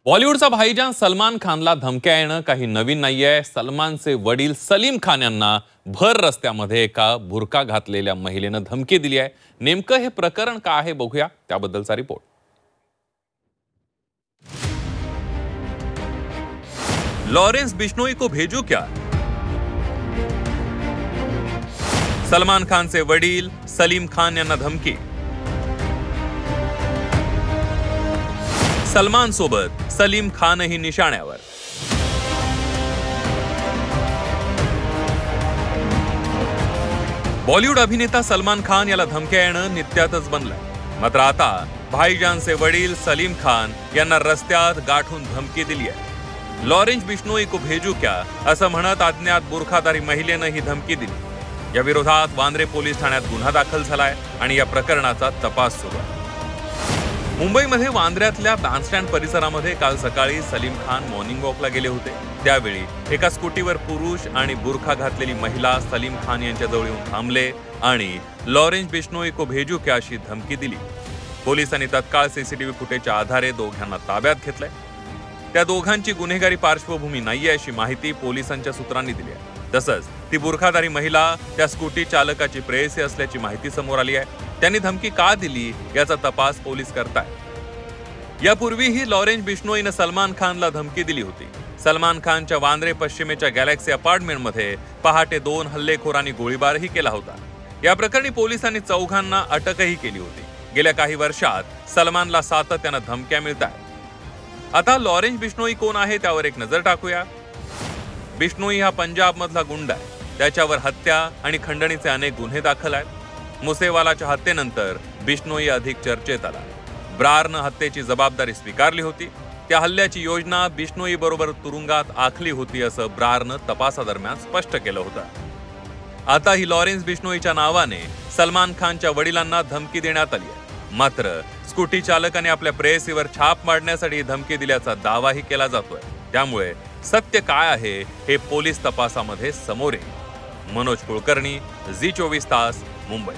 बॉलिवूडचा भाईजान सलमान खानला धमक्या येणं काही नवीन नाहीये। सलमानचे वडील सलीम खान यांना भर रस्त्यामध्ये एका बुरका घातलेल्या महिलेनं धमकी दिली आहे। नेमकं हे प्रकरण काय आहे बघूया, त्याबद्दलचा रिपोर्ट। लॉरेंस बिश्नोई को भेजू क्या? सलमान खानचे वडील सलीम खान यांना धमकी। सलमान सोबत सलीम खानही निशाण्यावर। बॉलिवूड अभिनेता सलमान खान याला धमक्या येणं नित्यातच बनलंय। मात्र आता भाईजानचे वडील सलीम खान यांना रस्त्यात गाठून धमकी दिली आहे। लॉरेंस बिश्नोई को भेजू क्या असं म्हणत अज्ञात बुरखाधारी महिलेनं ही धमकी दिली। या विरोधात वांद्रे पोलीस ठाण्यात गुन्हा दाखल झालाय आणि या प्रकरणाचा तपास सुरू आहे। मुंबईमध्ये वांद्र्यातल्या बँडस्टँड परिसरामध्ये काल सकाळी सलीम खान मॉर्निंग वॉकला गेले होते। त्यावेळी एका स्कूटीवर पुरुष आणि बुरखा घातलेली महिला सलीम खान यांच्याजवळ येऊन थांबले आणि लॉरेंस बिश्नोई को भेजू क्या अशी धमकी दिली। पोलिसांनी तत्काळ सीसीटीव्ही फुटेजच्या आधारे दोघांना ताब्यात घेतलंय। त्या दोघांची गुन्हेगारी पार्श्वभूमी नाहीये अशी माहिती पोलिसांच्या सूत्रांनी दिली आहे। तसंच ती बुरखाधारी महिला त्या स्कूटी चालकाची प्रेयसी असल्याची माहिती समोर आली आहे। त्यांनी धमकी का दिली याचा तपास पोलीस करतायत। यापूर्वीही लॉरेंस बिश्नोईनं सलमान खानला धमकी दिली होती। सलमान खानच्या वांद्रे पश्चिमेच्या गॅलेक्सी अपार्टमेंटमध्ये पहाटे 2 हल्लेखोरांनी गोळीबारही केला होता। या प्रकरणी पोलिसांनी चौघांना अटकही केली होती। गेल्या काही वर्षात सलमानला सातत्यानं धमक्या मिळतात। आता लॉरेंस बिश्नोई कोण आहे त्यावर एक नजर टाकूया। बिश्नोई हा पंजाबमधला गुंड आहे। त्याच्यावर हत्या आणि खंडणीचे अनेक गुन्हे दाखल आहेत। मुसेवालाच्या हत्येनंतर बिश्नोई अधिक चर्चेत आला। ब्रारनं हत्येची जबाबदारी स्वीकारली होती। त्या हल्ल्याची योजना बिश्नोई बरोबर तुरुंगात आखली होती असं ब्रारनं तपासादरम्यान स्पष्ट केलं होतं। आता ही लॉरेंस बिश्नोईच्या नावाने सलमान खानच्या वडिलांना धमकी देण्यात आली आहे। मात्र स्कूटी चालकाने आपल्या प्रेयसीवर छाप मारण्यासाठी धमकी दिल्याचा दावाही केला जातोय। त्यामुळे सत्य काय आहे हे पोलीस तपासामध्ये समोर येईल। मनोज कुलकर्णी, झी 24 तास, मुंबई।